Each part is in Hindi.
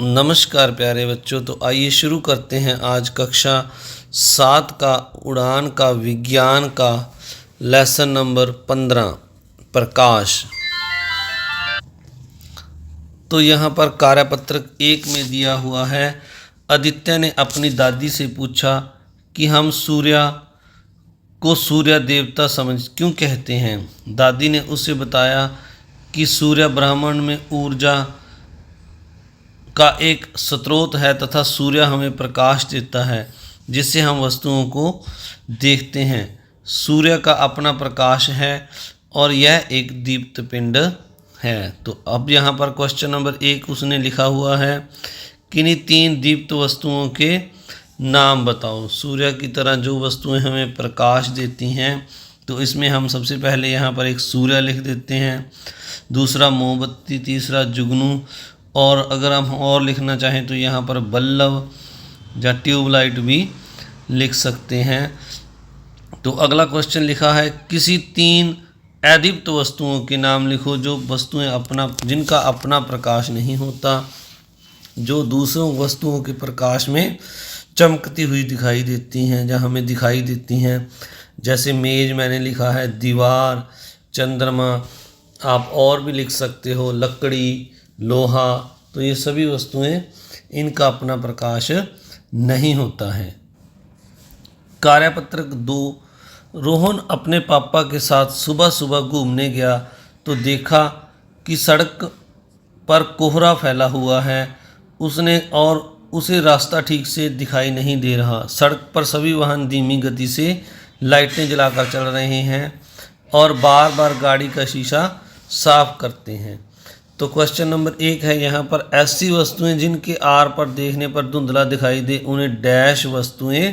नमस्कार प्यारे बच्चों। तो आइए शुरू करते हैं आज कक्षा 7 का उड़ान का विज्ञान का लेसन नंबर 15 प्रकाश। तो यहाँ पर कार्यपत्रक 1 में दिया हुआ है, आदित्य ने अपनी दादी से पूछा कि हम सूर्य को सूर्य देवता समझ क्यों कहते हैं। दादी ने उसे बताया कि सूर्य ब्रह्मांड में ऊर्जा का एक स्रोत है तथा सूर्य हमें प्रकाश देता है जिससे हम वस्तुओं को देखते हैं। सूर्य का अपना प्रकाश है और यह एक दीप्त पिंड है। तो अब यहाँ पर क्वेश्चन नंबर 1 उसने लिखा हुआ है, किन्हीं 3 दीप्त वस्तुओं के नाम बताओ। सूर्य की तरह जो वस्तुएं हमें प्रकाश देती हैं, तो इसमें हम सबसे पहले यहाँ पर एक सूर्य लिख देते हैं, दूसरा मोमबत्ती, तीसरा जुगनू, और अगर हम और लिखना चाहें तो यहाँ पर बल्ब या ट्यूबलाइट भी लिख सकते हैं। तो अगला क्वेश्चन लिखा है, किसी 3 अदीप्त वस्तुओं के नाम लिखो जो वस्तुएं जिनका अपना प्रकाश नहीं होता, जो दूसरों वस्तुओं के प्रकाश में चमकती हुई दिखाई देती हैं या हमें दिखाई देती हैं। जैसे मेज मैंने लिखा है, दीवार, चंद्रमा, आप और भी लिख सकते हो, लकड़ी, लोहा। तो ये सभी वस्तुएं इनका अपना प्रकाश नहीं होता है। कार्यपत्रक 2, रोहन अपने पापा के साथ सुबह सुबह घूमने गया तो देखा कि सड़क पर कोहरा फैला हुआ है। उसे रास्ता ठीक से दिखाई नहीं दे रहा। सड़क पर सभी वाहन धीमी गति से लाइटें जलाकर चल रहे हैं और बार बार गाड़ी का शीशा साफ करते हैं। तो क्वेश्चन नंबर 1 है यहाँ पर, ऐसी वस्तुएं जिनके आर पर देखने पर धुंधला दिखाई दे उन्हें डैश वस्तुएं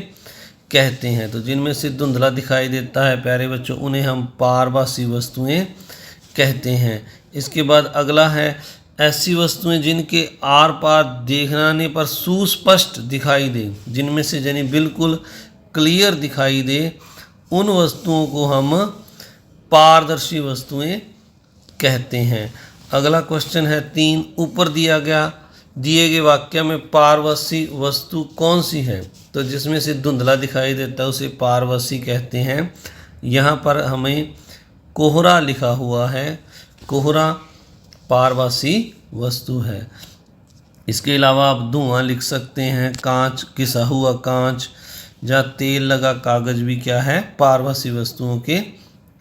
कहते हैं। तो जिनमें से धुंधला दिखाई देता है प्यारे बच्चों, उन्हें हम पारभासी वस्तुएं कहते हैं। इसके बाद अगला है, ऐसी वस्तुएं जिनके आर पार देखने पर सुस्पष्ट दिखाई दे, जिनमें से यानी बिल्कुल क्लियर दिखाई दे, उन वस्तुओं को हम पारदर्शी वस्तुएं कहते हैं। अगला क्वेश्चन है 3, ऊपर दिए गए वाक्य में पारभासी वस्तु कौन सी है। तो जिसमें से धुंधला दिखाई देता है उसे पारभासी कहते हैं। यहाँ पर हमें कोहरा लिखा हुआ है, कोहरा पारभासी वस्तु है। इसके अलावा आप धुआं लिख सकते हैं, कांच, घिसा हुआ कांच या तेल लगा कागज भी क्या है, पारभासी वस्तुओं के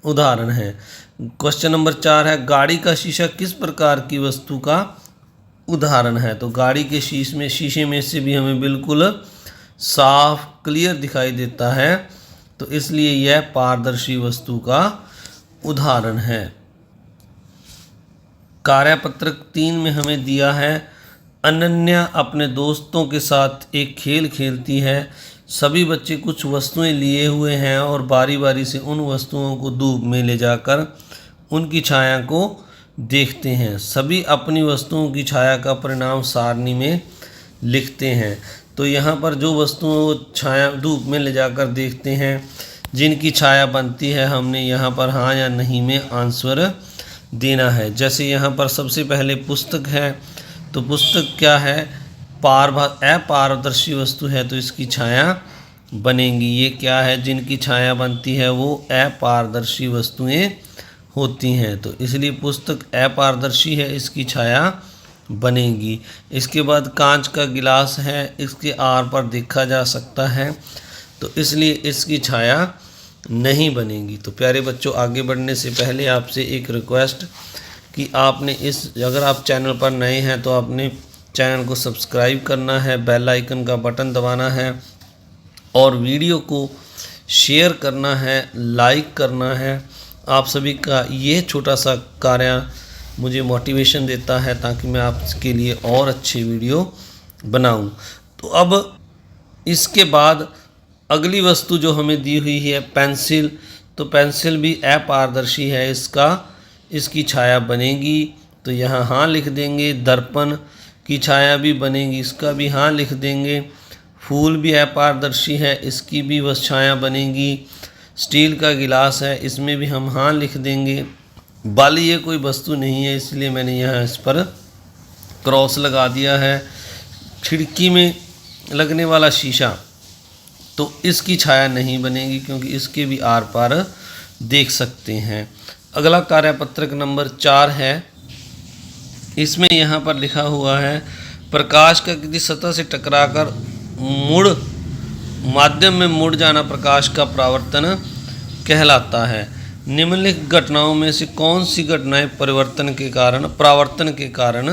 उदाहरण है। क्वेश्चन नंबर 4 है, गाड़ी का शीशा किस प्रकार की वस्तु का उदाहरण है। तो गाड़ी के शीशे में से भी हमें बिल्कुल साफ क्लियर दिखाई देता है, तो इसलिए यह पारदर्शी वस्तु का उदाहरण है। कार्यपत्रक 3 में हमें दिया है, अनन्या अपने दोस्तों के साथ एक खेल खेलती है। सभी बच्चे कुछ वस्तुएं लिए हुए हैं और बारी बारी से उन वस्तुओं को धूप में ले जाकर उनकी छाया को देखते हैं। सभी अपनी वस्तुओं की छाया का परिणाम सारणी में लिखते हैं। तो यहाँ पर जो वस्तुओं को छाया धूप में ले जाकर देखते हैं, जिनकी छाया बनती है, हमने यहाँ पर हाँ या नहीं में आंसर देना है। जैसे यहाँ पर सबसे पहले पुस्तक है, तो पुस्तक क्या है, अपारदर्शी वस्तु है, तो इसकी छाया बनेगी। ये क्या है, जिनकी छाया बनती है वो अपारदर्शी वस्तुएं होती हैं, तो इसलिए पुस्तक अपारदर्शी है, इसकी छाया बनेगी। इसके बाद कांच का गिलास है, इसके आर पर देखा जा सकता है, तो इसलिए इसकी छाया नहीं बनेगी। तो प्यारे बच्चों, आगे बढ़ने से पहले आपसे एक रिक्वेस्ट कि अगर आप चैनल पर नए हैं तो आपने चैनल को सब्सक्राइब करना है, बेल आइकन का बटन दबाना है और वीडियो को शेयर करना है, लाइक करना है। आप सभी का ये छोटा सा कार्य मुझे मोटिवेशन देता है ताकि मैं आपके लिए और अच्छी वीडियो बनाऊं। तो अब इसके बाद अगली वस्तु जो हमें दी हुई है पेंसिल, तो पेंसिल भी अपारदर्शी है, इसकी छाया बनेगी, तो यहाँ हाँ लिख देंगे। दर्पण की छाया भी बनेगी, इसका भी हाँ लिख देंगे। फूल भी अपारदर्शी है, इसकी भी वह छाया बनेगी। स्टील का गिलास है, इसमें भी हम हाँ लिख देंगे। बाली ये कोई वस्तु नहीं है, इसलिए मैंने यहाँ इस पर क्रॉस लगा दिया है। खिड़की में लगने वाला शीशा, तो इसकी छाया नहीं बनेगी क्योंकि इसके भी आर पार देख सकते हैं। अगला कार्यपत्रक नंबर 4 है। इसमें यहाँ पर लिखा हुआ है प्रकाश का किसी सतह से टकराकर माध्यम में मुड़ जाना प्रकाश का परावर्तन कहलाता है। निम्नलिखित घटनाओं में से कौन सी घटनाएं परावर्तन के कारण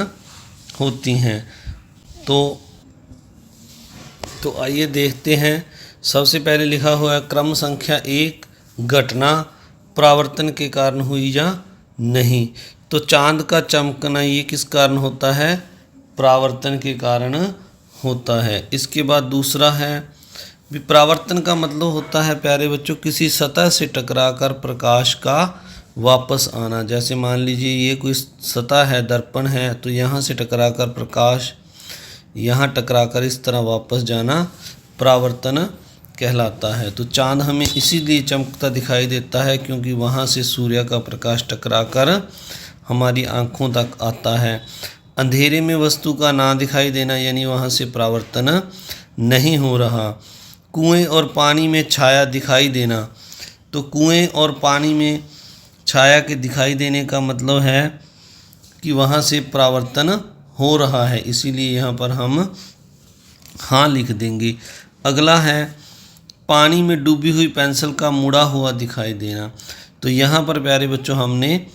होती हैं? तो आइए देखते हैं। सबसे पहले लिखा हुआ है क्रम संख्या 1, घटना परावर्तन के कारण हुई या नहीं। तो चांद का चमकना ये किस कारण होता है? परावर्तन के कारण होता है। इसके बाद दूसरा है परावर्तन का मतलब होता है प्यारे बच्चों किसी सतह से टकराकर प्रकाश का वापस आना। जैसे मान लीजिए ये कोई सतह है, दर्पण है, तो यहाँ से टकराकर प्रकाश यहाँ टकराकर इस तरह वापस जाना परावर्तन कहलाता है। तो चांद हमें इसीलिए चमकता दिखाई देता है क्योंकि वहाँ से सूर्य का प्रकाश टकराकर हमारी आँखों तक आता है। अंधेरे में वस्तु का ना दिखाई देना यानी वहाँ से परावर्तन नहीं हो रहा। कुएं और पानी में छाया दिखाई देना, तो कुएं और पानी में छाया के दिखाई देने का मतलब है कि वहाँ से परावर्तन हो रहा है, इसीलिए यहाँ पर हम हाँ लिख देंगे। अगला है पानी में डूबी हुई पेंसिल का मुड़ा हुआ दिखाई देना। तो यहाँ पर प्यारे बच्चों हमने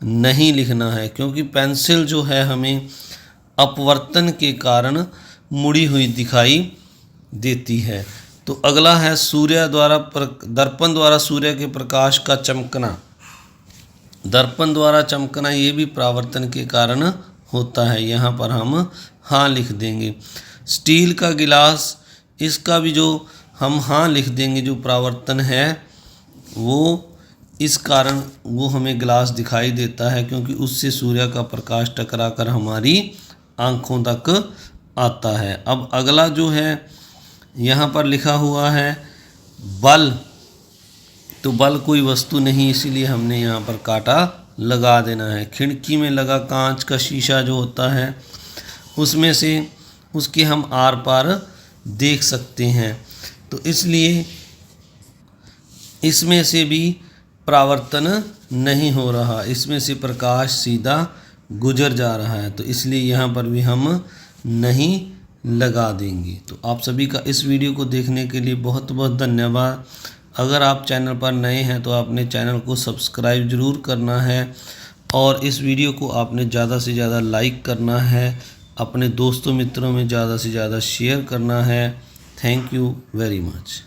नहीं लिखना है क्योंकि पेंसिल जो है हमें अपवर्तन के कारण मुड़ी हुई दिखाई देती है। तो अगला है दर्पण द्वारा सूर्य के प्रकाश का चमकना। दर्पण द्वारा चमकना ये भी परावर्तन के कारण होता है, यहाँ पर हम हाँ लिख देंगे। स्टील का गिलास, इसका भी जो हम हाँ लिख देंगे, जो परावर्तन है वो इस कारण वो हमें गिलास दिखाई देता है क्योंकि उससे सूर्य का प्रकाश टकराकर हमारी आँखों तक आता है। अब अगला जो है यहाँ पर लिखा हुआ है बल। तो बल कोई वस्तु नहीं, इसीलिए हमने यहाँ पर कांटा लगा देना है। खिड़की में लगा कांच का शीशा जो होता है उसमें से उसके हम आर पार देख सकते हैं, तो इसलिए इसमें से भी परावर्तन नहीं हो रहा, इसमें से प्रकाश सीधा गुजर जा रहा है, तो इसलिए यहाँ पर भी हम नहीं लगा देंगे। तो आप सभी का इस वीडियो को देखने के लिए बहुत बहुत धन्यवाद। अगर आप चैनल पर नए हैं तो आपने चैनल को सब्सक्राइब ज़रूर करना है और इस वीडियो को आपने ज़्यादा से ज़्यादा लाइक करना है, अपने दोस्तों मित्रों में ज़्यादा से ज़्यादा शेयर करना है। Thank you very much.